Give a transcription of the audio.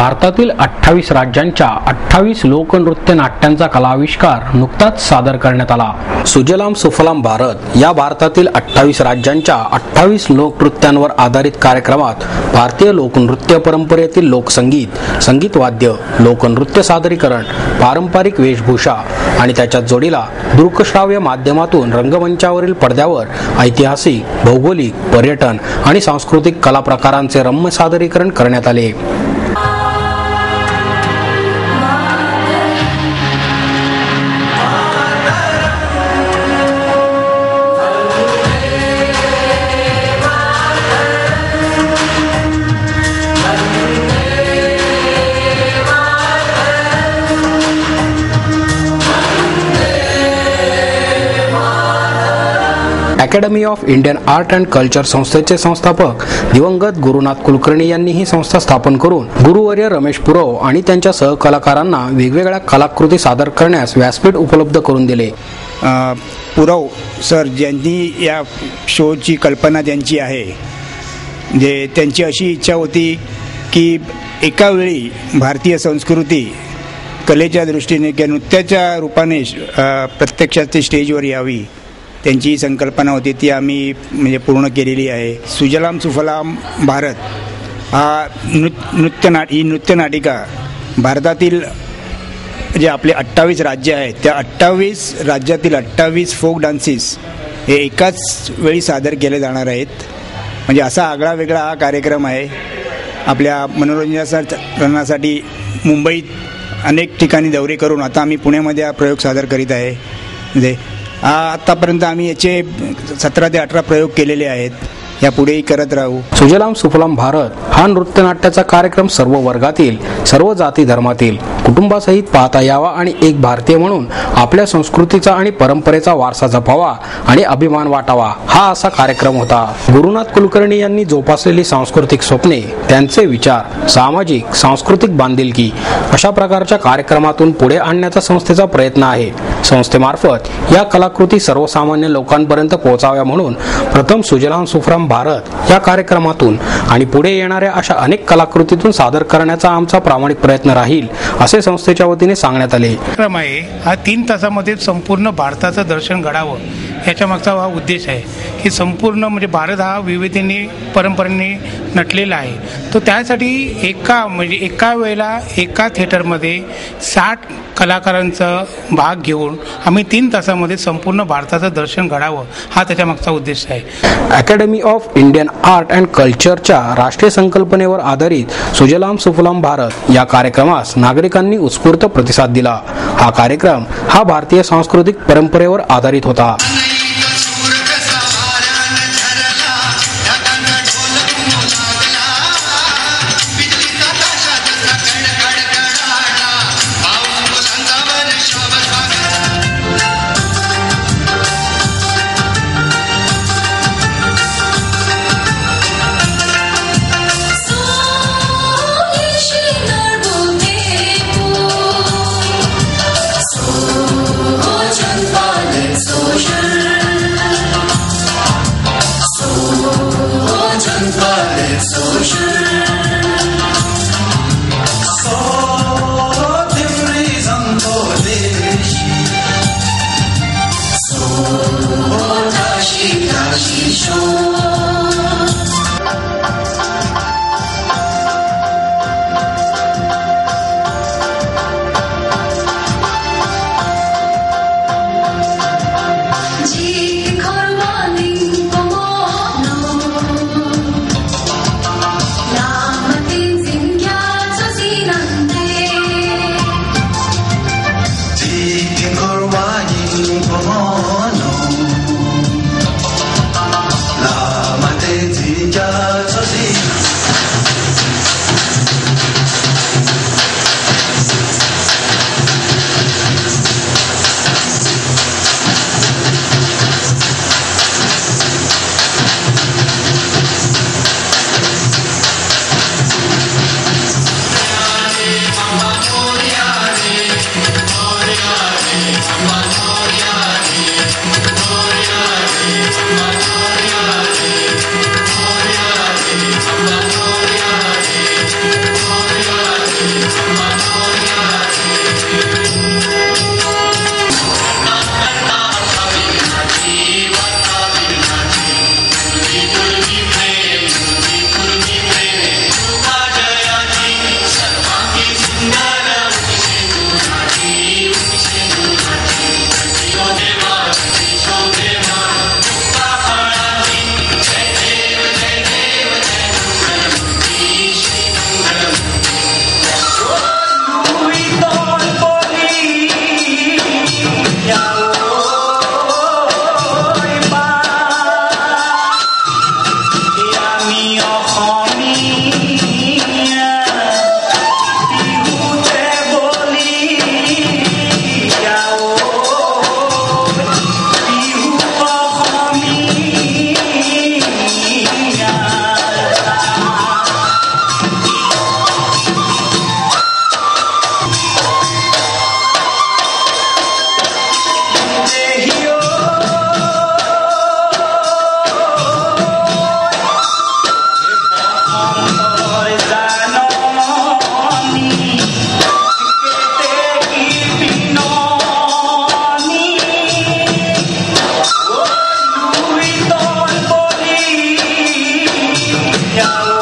भारतातील 28 राज्यांच्या 28 लोकनृत्य नाट्यांचा कलाविष्कार नुकताच सादर करण्यात आला। सुजलाम सुफलाम भारत या भारतातील 28 राज्यांच्या 28 लोकनृत्यांवर आधारित कार्यक्रमात भारतीय लोकनृत्य परंपरेतील लोकसंगीत, संगीत वाद्य, लोकनृत्य सादरीकरण, पारंपरिक वेशभूषा आणि त्याच्या जोडीला दृकश्राव्य माध्यमातून रंगमंचावरील पडद्यावर ऐतिहासिक, भौगोलिक, पर्यटन आणि सांस्कृतिक कला प्रकारांचे रम्य सादरीकरण करण्यात आले। Academy of Indian art and culture संस्थेचे संस्थापक दिवंगत गुरुनाथ कुलकर्णी यांनी ही संस्था स्थापन करून गुरुवर्य रमेश पुरव आणि त्यांच्या सहकलाकारांना वेगवेगळ्या कलाकृती सादर करण्यास व्यासपीठ उपलब्ध करून दिले। पुरव सर ज्यांनी या शोची कल्पना त्यांची आहे, जे त्यांची अशी इच्छा होती की एका वेळी भारतीय संस्कृती कलेच्या दृष्टीने किंवा नृत्याच्या रूपाने प्रत्यक्षात स्टेजवर यावी, त्यांची संकल्पना होती ती आम्ही म्हणजे पूर्ण केलेली आहे। सुजलाम सुफलाम भारत हा ही नृत्यनाटिका भारतातील जे आपले 28 राज्य आहेत त्या 28 राज्यातील 28 फोक डान्सेस हे एकाच वेळी सादर केले जाणार आहेत। म्हणजे असा आगळा वेगळा हा कार्यक्रम आहे। आपल्या मनोरंजनासाठी मुंबईत अनेक ठिकाणी दौरे करून आता आम्ही पुण्यामध्ये हा प्रयोग सादर करीत आहे। म्हणजे आतापर्यंत आम्ही याचे 17 ते 18 प्रयोग केलेले आहेत, यापुढेही करत राहू। सुजलाम सुफलाम भारत हा नृत्यनाट्याचा कार्यक्रम सर्व वर्गातील, सर्व जाती धर्मातील कुटुंबासहित पाहता यावा आणि एक भारतीय म्हणून आपल्या संस्कृतीचा आणि परंपरेचा वारसा जपावा आणि अभिमान वाटावा हा असा कार्यक्रम होता। गुरुनाथ कुलकर्णी यांनी जोपासलेली सांस्कृतिक स्वप्ने, त्यांचे विचार, सामाजिक सांस्कृतिक बांधिलकी अशा प्रकारच्या कार्यक्रमातून पुढे आणण्याचा संस्थेचा प्रयत्न आहे। संस्थेमार्फत या कलाकृती सर्वसामान्य लोकांपर्यंत पोहोचाव्या म्हणून प्रथम सुजलाम सुफलाम भारत या कार्यक्रमातून आणि पुढे येणाऱ्या अशा अनेक कलाकृतीतून सादर करण्याचा आमचा प्रामाणिक प्रयत्न राहील असे संस्थेच्या वतीने सांगण्यात आले। कार्यक्रम आहे हा 3 तासामध्ये संपूर्ण भारताचं दर्शन घडावं याच्या मागचा हा उद्देश आहे की संपूर्ण म्हणजे भारत हा विविधतेने परंपरेने नटलेला आहे। तो त्यासाठी एका वेळेला एका थिएटरमध्ये 60 कलाकारांचा भाग घेऊन आम्ही 3 तासामध्ये संपूर्ण भारताचं दर्शन घडावं हा त्याच्या मागचा उद्देश आहे। Academy of Indian art and कल्चरच्या राष्ट्रीय संकल्पनेवर आधारित सुजलाम सुफलाम भारत या कार्यक्रमास नागरिकांनी उत्स्फूर्त प्रतिसाद दिला। हा कार्यक्रम हा भारतीय सांस्कृतिक परंपरेवर आधारित होता। Thank you.